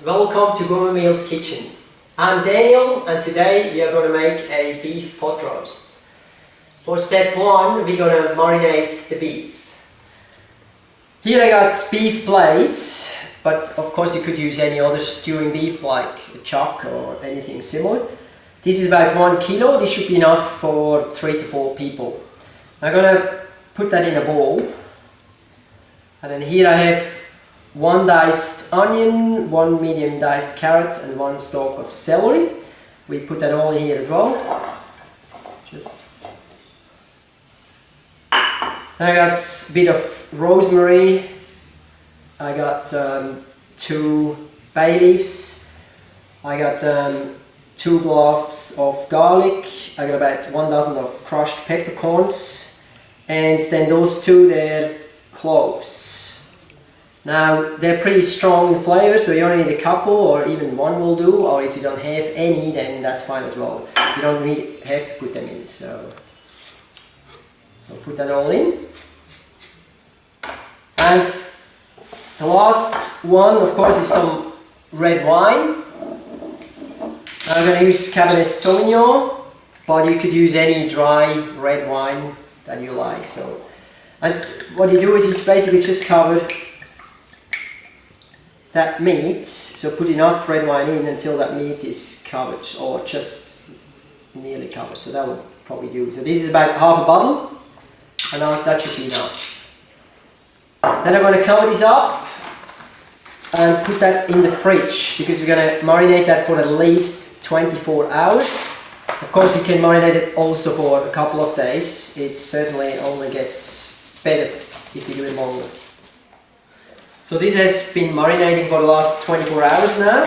Welcome to Gourmet Meals kitchen. I'm Daniel and today we are going to make a beef pot roast. For step 1 we're going to marinate the beef. Here I got beef plates, but of course you could use any other stewing beef like a chuck or anything similar. This is about 1 kilo, this should be enough for 3 to 4 people. I'm going to put that in a bowl. And then here I have 1 diced onion, 1 medium diced carrot and 1 stalk of celery. We put that all in here as well. Then I got a bit of rosemary. I got 2 bay leaves. I got 2 cloves of garlic. I got about 1 dozen of crushed peppercorns. And then those 2 they're cloves. Now they're pretty strong in flavor, so you only need a couple or even 1 will do, or if you don't have any then that's fine as well. You don't really have to put them in, so put that all in. And the last one of course is some red wine. I'm going to use Cabernet Sauvignon, but you could use any dry red wine that you like. And what you do is you basically just cover that meat, so put enough red wine in until that meat is covered or just nearly covered, so that will probably do. So this is about half a bottle and that should be enough. Then I'm going to cover this up and put that in the fridge because we're going to marinate that for at least 24 hours. Of course you can marinate it also for a couple of days, it certainly only gets better if you do it longer. So this has been marinating for the last 24 hours now,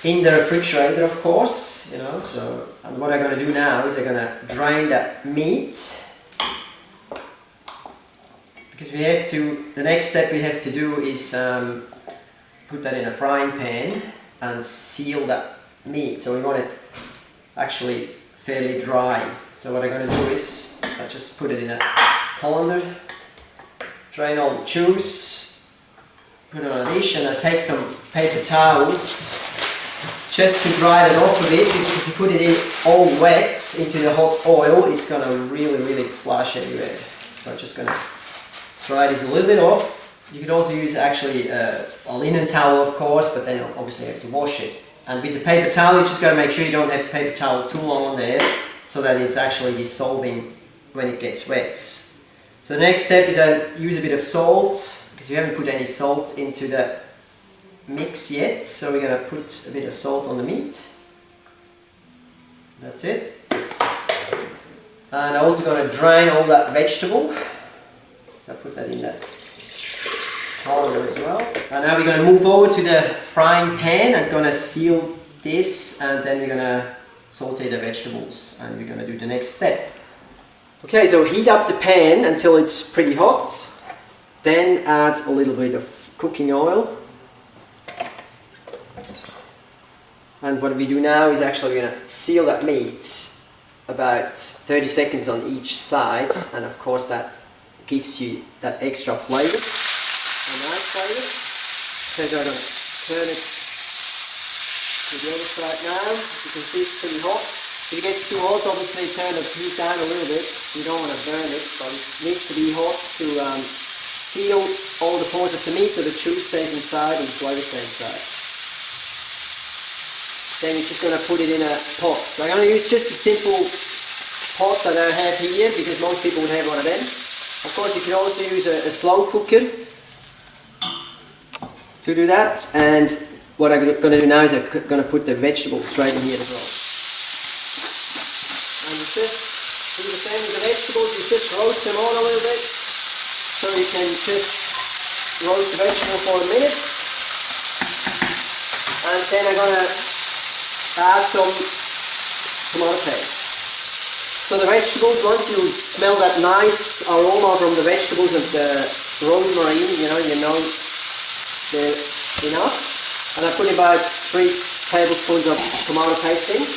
in the refrigerator of course, you know. And what I'm going to do now is I'm going to drain that meat, because the next step we have to do is put that in a frying pan and seal that meat, so we want it actually fairly dry. So what I'm going to do is I just put it in a colander, drain all the juice, put it on a dish, and I take some paper towels just to dry it off a bit, because if you put it in all wet into the hot oil it's going to really splash everywhere. So I'm just going to dry this a little bit off. You could also use actually a linen towel of course, but then obviously you have to wash it. And with the paper towel you just got to make sure you don't have the paper towel too long on there, so that it's actually dissolving when it gets wet. So the next step is I use a bit of salt, because we haven't put any salt into the mix yet, so we're going to put a bit of salt on the meat. That's it. And I'm also going to drain all that vegetable, so I put that in that colander as well. And now we're going to move over to the frying pan and going to seal this, and then we're going to saute the vegetables and we're going to do the next step. Okay, so heat up the pan until it's pretty hot, then add a little bit of cooking oil. And what we do now is actually going to seal that meat about 30 seconds on each side, and of course that gives you that extra flavor, a nice flavor. So I'm going to turn it to the other side now. You can see it's pretty hot. If it gets too hot, obviously turn the heat down a little bit. You don't want to burn it, but it needs to be hot to seal all the pores of the meat so the juice stays inside and the flavor stays inside. Then you're just going to put it in a pot. So I'm going to use just a simple pot that I have here, because most people would have one of them. Of course you can also use a slow cooker to do that. And what I'm going to do now is I'm going to put the vegetables straight in here as well. Just do the same with the vegetables, you just roast them on a little bit, so you can just roast the vegetable for a minute, and then I'm going to add some tomato paste. So the vegetables, once you smell that nice aroma from the vegetables and the rosemary, you know they're enough, and I put about 3 tablespoons of tomato paste in,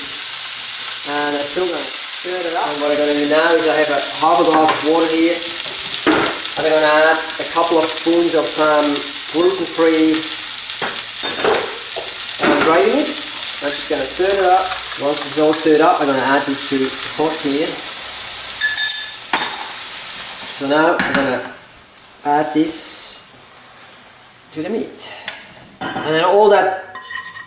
and I'm still going to stir it up. And what I'm going to do now is I have half a glass of water here, and I'm going to add a couple of spoons of gluten-free ready mix. I'm just going to stir it up. Once it's all stirred up, I'm going to add this to the pot here. So now I'm going to add this to the meat. And then all that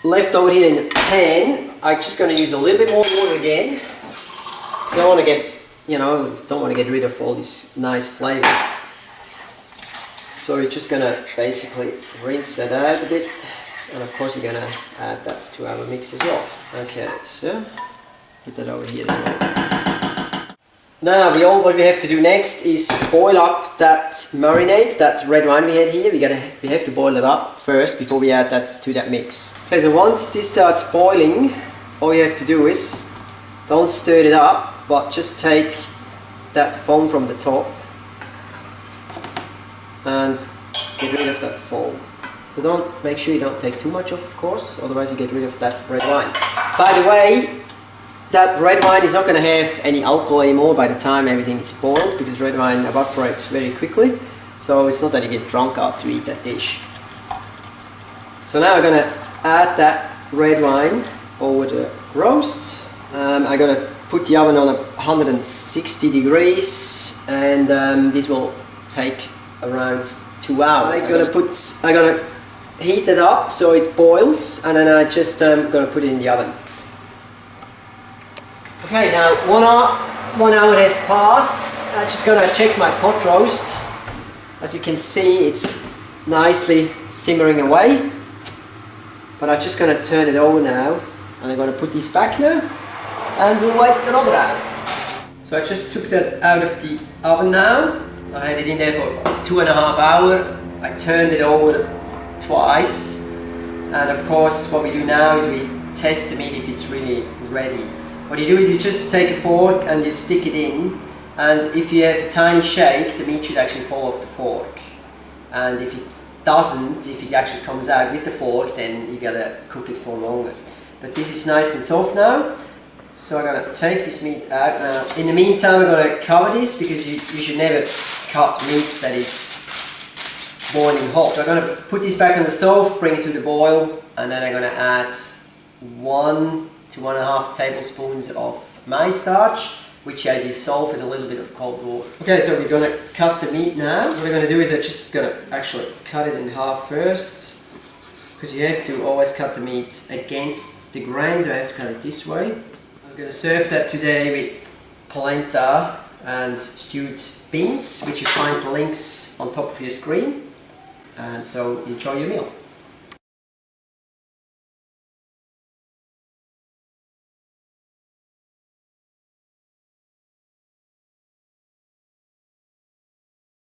left over here in the pan, I'm just going to use a little bit more water again. Because I want to get, don't want to get rid of all these nice flavors. So we're just going to basically rinse that out a bit. And of course we're going to add that to our mix as well. Okay, so put that over here anyway. Now what we have to do next is boil up that marinade, that red wine we had here. We have to boil it up first before we add that to that mix. Okay, so once this starts boiling, all you have to do is don't stir it up, but just take that foam from the top and get rid of that foam. So make sure you don't take too much off, of course, otherwise you get rid of that red wine. By the way, that red wine is not going to have any alcohol anymore by the time everything is boiled, because red wine evaporates very quickly. So it's not that you get drunk after you eat that dish. So now I'm going to add that red wine over the roast. I'm going to put the oven on 160 degrees, and this will take around 2 hours. I'm going to heat it up so it boils, and then I just going to put it in the oven. Okay, now 1 hour has passed. I'm just going to check my pot roast. As you can see, it's nicely simmering away. But I'm just going to turn it over now, and I'm going to put this back now, and we'll wait another hour. So I just took that out of the oven now. I had it in there for 2.5 hours. I turned it over twice, and of course what we do now is we test the meat if it's really ready. What you do is you just take a fork and you stick it in, and if you have a tiny shake, the meat should actually fall off the fork. And if it doesn't, if it actually comes out with the fork, then you gotta cook it for longer. But this is nice and soft now, so I'm gonna take this meat out now. In the meantime, I'm gonna cover this, because you should never cut meat that is boiling hot. So I'm going to put this back on the stove, bring it to the boil, and then I'm going to add 1 to 1.5 tablespoons of my starch, which I dissolve in a little bit of cold water. Okay, so we're going to cut the meat now. What we're going to do is I'm just going to actually cut it in half first, because you have to always cut the meat against the grain, so I have to cut it this way. I'm going to serve that today with polenta and stewed beans, which you find the links on top of your screen. And so enjoy your meal.